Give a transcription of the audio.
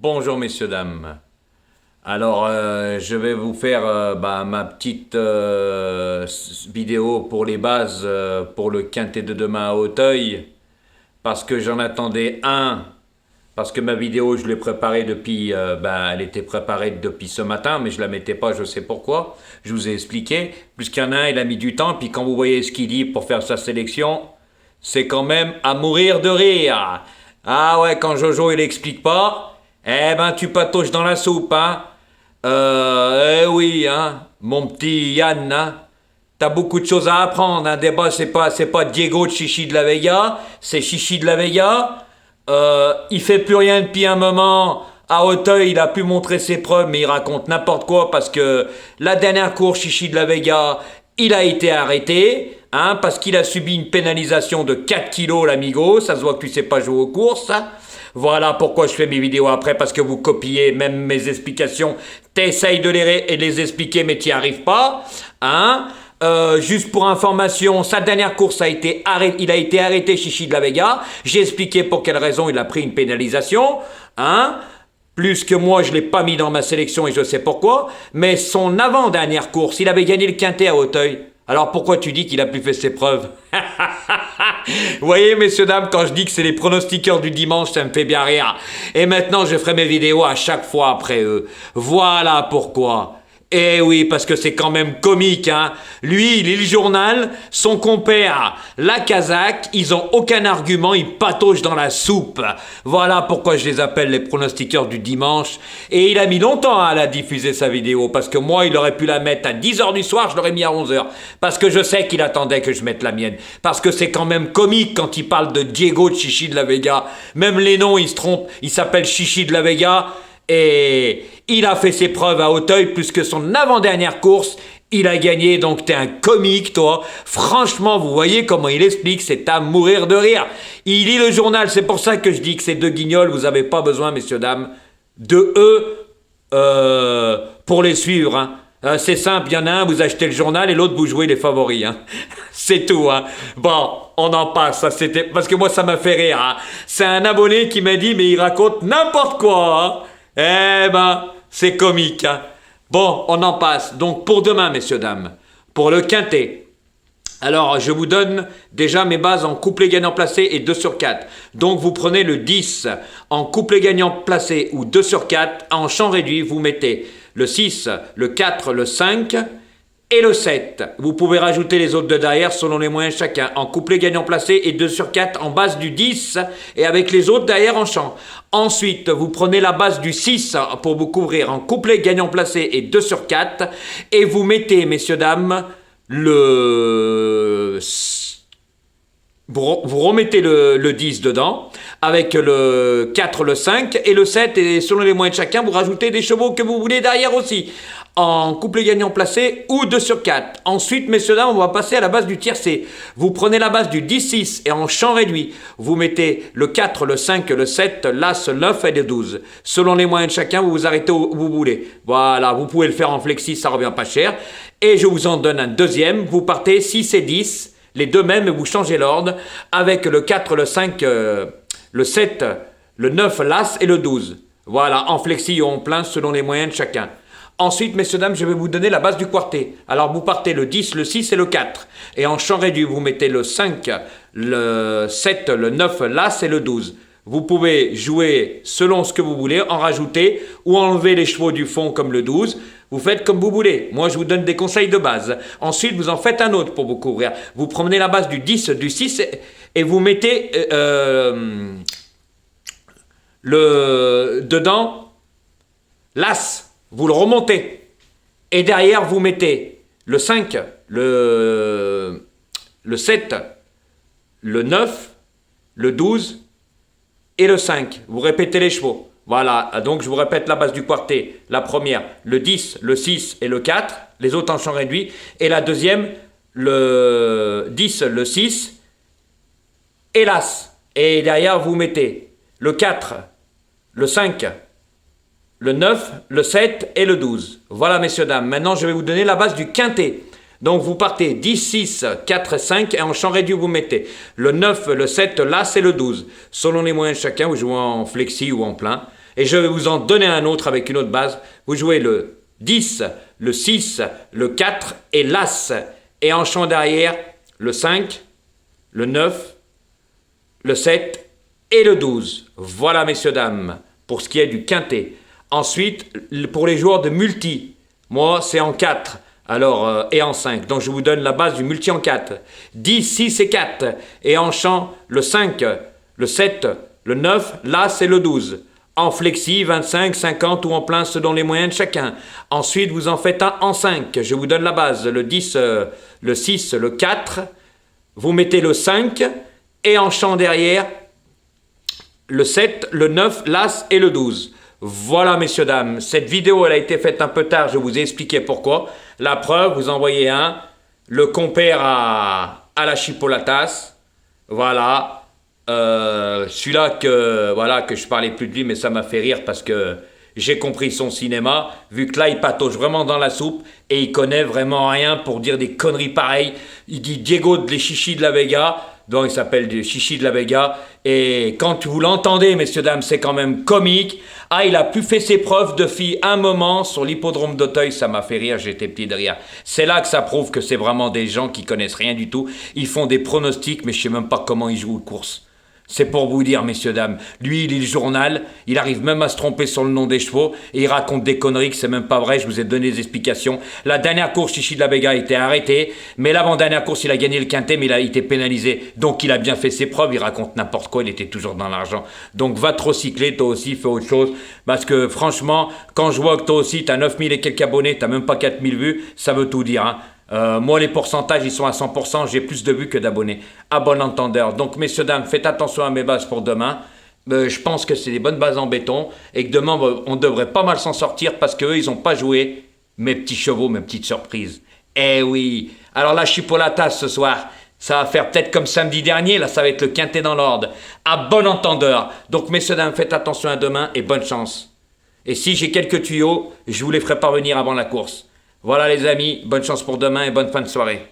Bonjour messieurs, dames. Alors, je vais vous faire ma petite vidéo pour les bases pour le quintet de demain à Auteuil. Parce que j'en attendais un. Parce que ma vidéo, je l'ai préparée depuis... elle était préparée depuis ce matin, mais je la mettais pas, je sais pourquoi. Je vous ai expliqué. Plus qu'il y en a un, il a mis du temps. Puis quand vous voyez ce qu'il dit pour faire sa sélection, c'est quand même à mourir de rire. Ah ouais, quand Jojo, il explique pas... Eh ben, tu patauges dans la soupe, hein. Eh oui, hein, mon petit Yann, hein. T'as beaucoup de choses à apprendre, hein. Débat, c'est pas Diego de Chichi de la Vega, c'est Chichi de la Vega. Il fait plus rien depuis un moment. À Auteuil, il a pu montrer ses preuves, mais il raconte n'importe quoi parce que la dernière course, Chichi de la Vega, il a été arrêté, hein, parce qu'il a subi une pénalisation de 4 kilos, l'amigo. Ça se voit que tu sais pas jouer aux courses, hein. Voilà pourquoi je fais mes vidéos après, parce que vous copiez même mes explications. T'essayes de les expliquer, mais t'y arrives pas. Hein. Juste pour information, sa dernière course il a été arrêté, Chichi de la Vega. J'ai expliqué pour quelle raison il a pris une pénalisation. Hein. Plus que moi, je ne l'ai pas mis dans ma sélection et je sais pourquoi. Mais son avant-dernière course, il avait gagné le quintet à Auteuil. Alors pourquoi tu dis qu'il a plus fait ses preuves? Vous voyez, messieurs, dames, quand je dis que c'est les pronostiqueurs du dimanche, ça me fait bien rire. Et maintenant, je ferai mes vidéos à chaque fois après eux. Voilà pourquoi. Eh oui, parce que c'est quand même comique, hein. Lui, il lit le journal, son compère, la Kazakh, ils ont aucun argument, ils pataugent dans la soupe. Voilà pourquoi je les appelle les pronostiqueurs du dimanche. Et il a mis longtemps à la diffuser, sa vidéo, parce que moi, il aurait pu la mettre à 10h du soir, je l'aurais mis à 11h. Parce que je sais qu'il attendait que je mette la mienne. Parce que c'est quand même comique quand il parle de Diego de Chichi de la Vega. Même les noms, ils se trompent, il s'appelle Chichi de la Vega. Et il a fait ses preuves à Auteuil, puisque son avant-dernière course, il a gagné. Donc t'es un comique, toi. Franchement, vous voyez comment il explique, c'est à mourir de rire. Il lit le journal, c'est pour ça que je dis que ces deux guignols, vous n'avez pas besoin, messieurs, dames, de eux pour les suivre, hein. C'est simple, il y en a un, vous achetez le journal et l'autre, vous jouez les favoris. Hein. C'est tout. Hein. Bon, on en passe. Ça, c'était... Parce que moi, ça m'a fait rire. Hein. C'est un abonné qui m'a dit, mais il raconte n'importe quoi. Hein. Eh ben, c'est comique. Hein. Bon, on en passe. Donc, pour demain, messieurs, dames, pour le quintet. Alors, je vous donne déjà mes bases en couplet gagnant placé et 2 sur 4. Donc, vous prenez le 10 en couplet gagnant placé ou 2 sur 4. En champ réduit, vous mettez le 6, le 4, le 5 et le 7. Vous pouvez rajouter les autres de derrière selon les moyens de chacun. En couplet gagnant placé et 2 sur 4 en base du 10 et avec les autres derrière en champ. Ensuite, vous prenez la base du 6 pour vous couvrir en couplet gagnant placé et 2 sur 4. Et vous mettez, messieurs, dames, vous remettez le 10 dedans, avec le 4, le 5 et le 7, et selon les moyens de chacun, vous rajoutez des chevaux que vous voulez derrière aussi, en couplet gagnant placé ou 2 sur 4. Ensuite, messieurs, dames, on va passer à la base du tiercé. Vous prenez la base du 10-6 et en champ réduit, vous mettez le 4, le 5, le 7, l'As, le 9 et le 12. Selon les moyens de chacun, vous vous arrêtez où vous voulez. Voilà, vous pouvez le faire en flexi, ça revient pas cher. Et je vous en donne un deuxième, vous partez 6 et 10, les deux mêmes, et vous changez l'ordre, avec le 4, le 5, le 7, le 9, l'As et le 12. Voilà, en flexi ou en plein, selon les moyens de chacun. Ensuite, messieurs, dames, je vais vous donner la base du quartet. Alors, vous partez le 10, le 6 et le 4. Et en champ réduit, vous mettez le 5, le 7, le 9, l'As et le 12. Vous pouvez jouer selon ce que vous voulez, en rajouter ou enlever les chevaux du fond comme le 12. Vous faites comme vous voulez. Moi, je vous donne des conseils de base. Ensuite, vous en faites un autre pour vous couvrir. Vous prenez la base du 10, du 6 et vous mettez dedans l'As. Vous le remontez. Et derrière, vous mettez le 5, le 7, le 9, le 12 et le 5. Vous répétez les chevaux. Voilà, donc je vous répète la base du quartet. La première, le 10, le 6 et le 4. Les autres en champ réduit. Et la deuxième, le 10, le 6 et l'As. Et derrière, vous mettez le 4, le 5, le 9, le 7 et le 12. Voilà, messieurs, dames. Maintenant, je vais vous donner la base du quintet. Donc, vous partez 10, 6, 4, 5 et en champ réduit, vous mettez le 9, le 7, l'As et le 12. Selon les moyens de chacun, vous jouez en flexi ou en plein. Et je vais vous en donner un autre avec une autre base. Vous jouez le 10, le 6, le 4 et l'As. Et en champ derrière, le 5, le 9, le 7 et le 12. Voilà, messieurs, dames, pour ce qui est du quintet. Ensuite, pour les joueurs de multi, moi, c'est en 4. Alors, et en 5. Donc, je vous donne la base du multi en 4. 10, 6 et 4. Et en chant, le 5, le 7, le 9, l'As et le 12. En flexi, 25, 50 ou en plein selon les moyens de chacun. Ensuite, vous en faites un en 5. Je vous donne la base. Le 10, le 6, le 4. Vous mettez le 5. Et en chant derrière, le 7, le 9, l'As et le 12. Voilà, messieurs, dames. Cette vidéo, elle a été faite un peu tard. Je vous ai expliqué pourquoi. La preuve, vous envoyez un. Le compère à la chipolatas. Voilà. Celui-là que je parlais plus de lui, mais ça m'a fait rire parce que j'ai compris son cinéma. Vu que là, il patauge vraiment dans la soupe et il connaît vraiment rien pour dire des conneries pareilles. Il dit Diego de les Chichis de la Vega. Donc il s'appelle Chichi de la Vega. Et quand vous l'entendez, messieurs, dames, c'est quand même comique. Ah, il a plus fait ses preuves de filles un moment sur l'hippodrome d'Auteuil. Ça m'a fait rire, j'étais petit de rire. C'est là que ça prouve que c'est vraiment des gens qui connaissent rien du tout. Ils font des pronostics, mais je sais même pas comment ils jouent aux courses. C'est pour vous dire, messieurs, dames, lui, il lit le journal, il arrive même à se tromper sur le nom des chevaux, et il raconte des conneries que c'est même pas vrai, je vous ai donné des explications. La dernière course, Chichi de la Vega a été arrêté, mais l'avant-dernière course, il a gagné le quintet, mais il a été pénalisé. Donc il a bien fait ses preuves, il raconte n'importe quoi, il était toujours dans l'argent. Donc va te recycler, toi aussi, fais autre chose, parce que franchement, quand je vois que toi aussi, t'as 9000 et quelques abonnés, t'as même pas 4000 vues, ça veut tout dire, hein. Moi, les pourcentages, ils sont à 100%. J'ai plus de vues que d'abonnés. À bon entendeur. Donc, messieurs, dames, faites attention à mes bases pour demain. Je pense que c'est des bonnes bases en béton. Et que demain, on devrait pas mal s'en sortir parce qu'eux, ils n'ont pas joué mes petits chevaux, mes petites surprises. Eh oui. Alors, la chipolatas ce soir, ça va faire peut-être comme samedi dernier. Là, ça va être le quintet dans l'ordre. À bon entendeur. Donc, messieurs, dames, faites attention à demain et bonne chance. Et si j'ai quelques tuyaux, je vous les ferai parvenir avant la course. Voilà les amis, bonne chance pour demain et bonne fin de soirée.